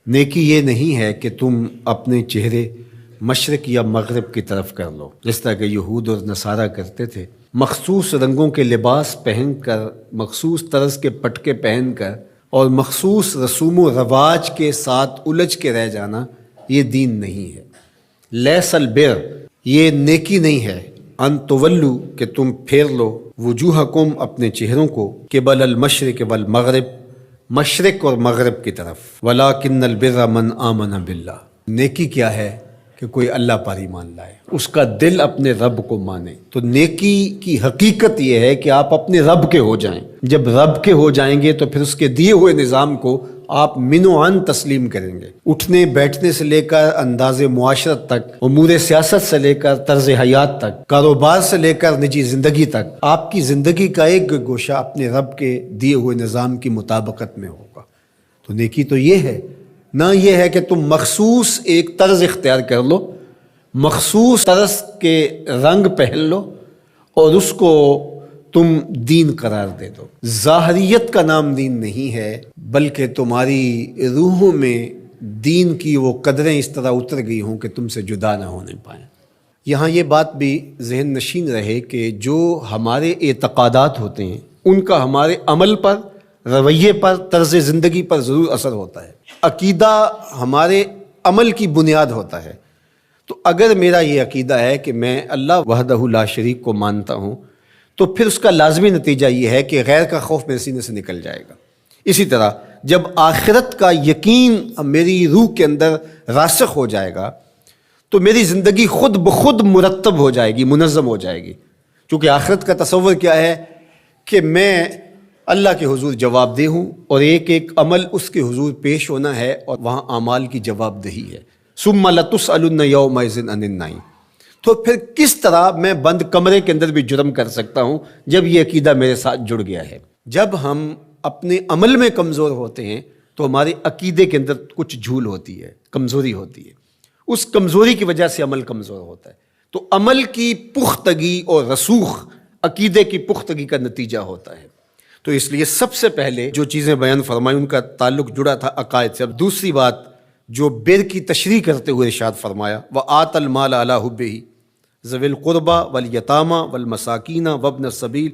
نیکی یہ نہیں ہے کہ تم اپنے چہرے مشرق یا مغرب کی طرف کر لو، جس طرح کہ یہود اور نصارہ کرتے تھے، مخصوص رنگوں کے لباس پہن کر، مخصوص طرز کے پٹکے پہن کر اور مخصوص رسوم و رواج کے ساتھ الجھ کے رہ جانا، یہ دین نہیں ہے۔ لیس البر، یہ نیکی نہیں ہے، ان تولو، کہ تم پھیر لو، وجوہکم، اپنے چہروں کو، قبل المشرق والمغرب، مشرق اور مغرب کی طرف، ولکن البر من آمن باللہ، نیکی کیا ہے کہ کوئی اللہ پر ایمان لائے، اس کا دل اپنے رب کو مانے۔ تو نیکی کی حقیقت یہ ہے کہ آپ اپنے رب کے ہو جائیں۔ جب رب کے ہو جائیں گے تو پھر اس کے دیے ہوئے نظام کو آپ من و عن تسلیم کریں گے۔ اٹھنے بیٹھنے سے لے کر انداز معاشرت تک، امور سیاست سے لے کر طرز حیات تک، کاروبار سے لے کر نجی زندگی تک، آپ کی زندگی کا ایک گوشہ اپنے رب کے دیے ہوئے نظام کی مطابقت میں ہوگا۔ تو نیکی تو یہ ہے، نہ یہ ہے کہ تم مخصوص ایک طرز اختیار کر لو، مخصوص طرز کے رنگ پہن لو اور اس کو تم دین قرار دے دو۔ ظاہریت کا نام دین نہیں ہے، بلکہ تمہاری روحوں میں دین کی وہ قدریں اس طرح اتر گئی ہوں کہ تم سے جدا نہ ہونے پائیں۔ یہاں یہ بات بھی ذہن نشین رہے کہ جو ہمارے اعتقادات ہوتے ہیں ان کا ہمارے عمل پر، رویے پر، طرز زندگی پر ضرور اثر ہوتا ہے۔ عقیدہ ہمارے عمل کی بنیاد ہوتا ہے۔ تو اگر میرا یہ عقیدہ ہے کہ میں اللہ وحدہ لا شریک کو مانتا ہوں، تو پھر اس کا لازمی نتیجہ یہ ہے کہ غیر کا خوف میرے سینے سے نکل جائے گا۔ اسی طرح جب آخرت کا یقین میری روح کے اندر راسخ ہو جائے گا تو میری زندگی خود بخود مرتب ہو جائے گی، منظم ہو جائے گی۔ کیونکہ آخرت کا تصور کیا ہے کہ میں اللہ کے حضور جواب دہ ہوں اور ایک ایک عمل اس کے حضور پیش ہونا ہے اور وہاں اعمال کی جواب دہی ہے۔ ثم لتسألن یومئذ عن النعیم۔ تو پھر کس طرح میں بند کمرے کے اندر بھی جرم کر سکتا ہوں جب یہ عقیدہ میرے ساتھ جڑ گیا ہے؟ جب ہم اپنے عمل میں کمزور ہوتے ہیں تو ہمارے عقیدے کے اندر کچھ جھول ہوتی ہے، کمزوری ہوتی ہے، اس کمزوری کی وجہ سے عمل کمزور ہوتا ہے۔ تو عمل کی پختگی اور رسوخ عقیدے کی پختگی کا نتیجہ ہوتا ہے۔ تو اس لیے سب سے پہلے جو چیزیں بیان فرمائی ان کا تعلق جڑا تھا عقائد سے۔ اب دوسری بات جو بر کی تشریح کرتے ہوئے ارشاد فرمایا، وَآتَ الْمَالَ عَلَىٰ حُبِّهِ ذَوِي الْقُرْبَىٰ وَالْيَتَامَىٰ وَالْمَسَاكِينَ وَابْنَ السَّبِيلِ